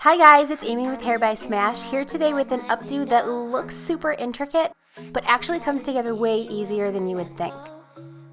Hi guys, it's Amy with Hair by Smash, here today with an updo that looks super intricate, but actually comes together way easier than you would think.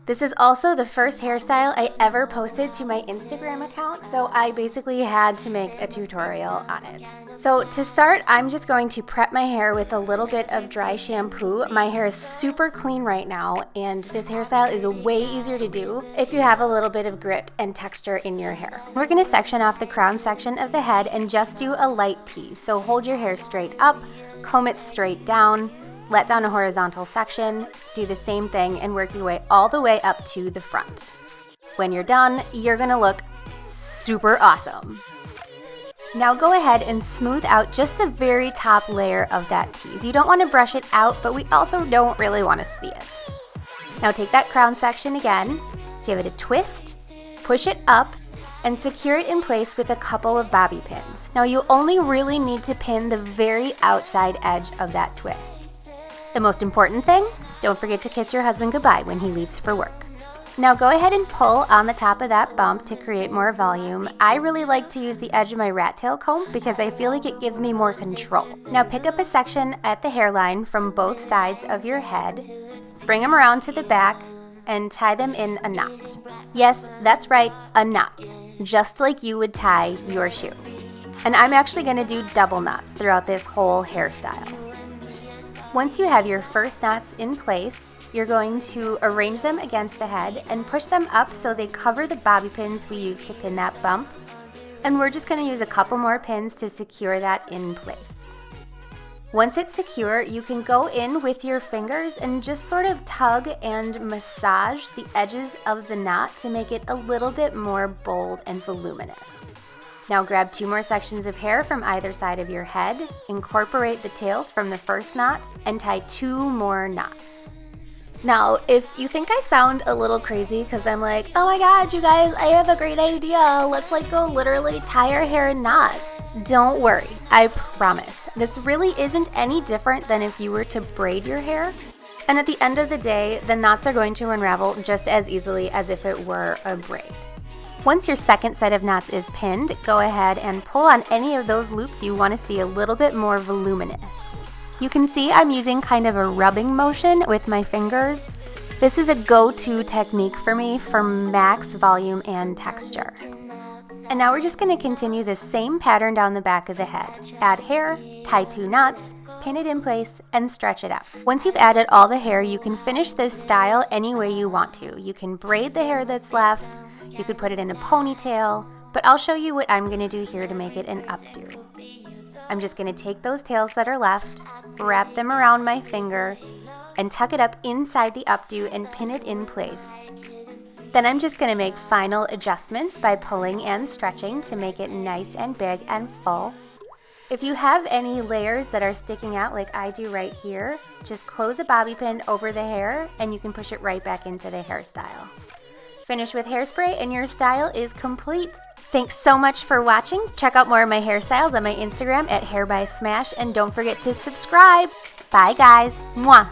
This is also the first hairstyle I ever posted to my Instagram account, so I basically had to make a tutorial on it. So to start, I'm just going to prep my hair with a little bit of dry shampoo. My hair is super clean right now, and this hairstyle is way easier to do if you have a little bit of grit and texture in your hair. We're going to section off the crown section of the head and just do a light tease. So hold your hair straight up, comb it straight down, let down a horizontal section, do the same thing and work your way all the way up to the front. When you're done, you're gonna look super awesome. Now go ahead and smooth out just the very top layer of that tease. You don't want to brush it out, but we also don't really want to see it. Now take that crown section again, give it a twist, push it up, and secure it in place with a couple of bobby pins. Now you only really need to pin the very outside edge of that twist. The most important thing, don't forget to kiss your husband goodbye when he leaves for work. Now go ahead and pull on the top of that bump to create more volume. I really like to use the edge of my rat tail comb because I feel like it gives me more control. Now pick up a section at the hairline from both sides of your head, bring them around to the back, and tie them in a knot. Yes, that's right, a knot, just like you would tie your shoe. And I'm actually going to do double knots throughout this whole hairstyle. Once you have your first knots in place, you're going to arrange them against the head and push them up so they cover the bobby pins we used to pin that bump. And we're just going to use a couple more pins to secure that in place. Once it's secure, you can go in with your fingers and just sort of tug and massage the edges of the knot to make it a little bit more bold and voluminous. Now grab 2 more sections of hair from either side of your head, incorporate the tails from the first knot, and tie 2 more knots. Now, if you think I sound a little crazy because I'm like, oh my god, you guys, I have a great idea. Let's go literally tie our hair in knots. Don't worry, I promise. This really isn't any different than if you were to braid your hair. And at the end of the day, the knots are going to unravel just as easily as if it were a braid. Once your second set of knots is pinned, go ahead and pull on any of those loops you want to see a little bit more voluminous. You can see I'm using kind of a rubbing motion with my fingers. This is a go-to technique for me for max volume and texture. And now we're just going to continue the same pattern down the back of the head. Add hair, tie 2 knots, pin it in place, and stretch it out. Once you've added all the hair, you can finish this style any way you want to. You can braid the hair that's left, you could put it in a ponytail, but I'll show you what I'm going to do here to make it an updo. I'm just going to take those tails that are left, wrap them around my finger, and tuck it up inside the updo and pin it in place. Then I'm just going to make final adjustments by pulling and stretching to make it nice and big and full. If you have any layers that are sticking out like I do right here, just close a bobby pin over the hair and you can push it right back into the hairstyle. Finish with hairspray and your style is complete. Thanks so much for watching. Check out more of my hairstyles on my Instagram at Hair by Smash and don't forget to subscribe. Bye guys. Mwah.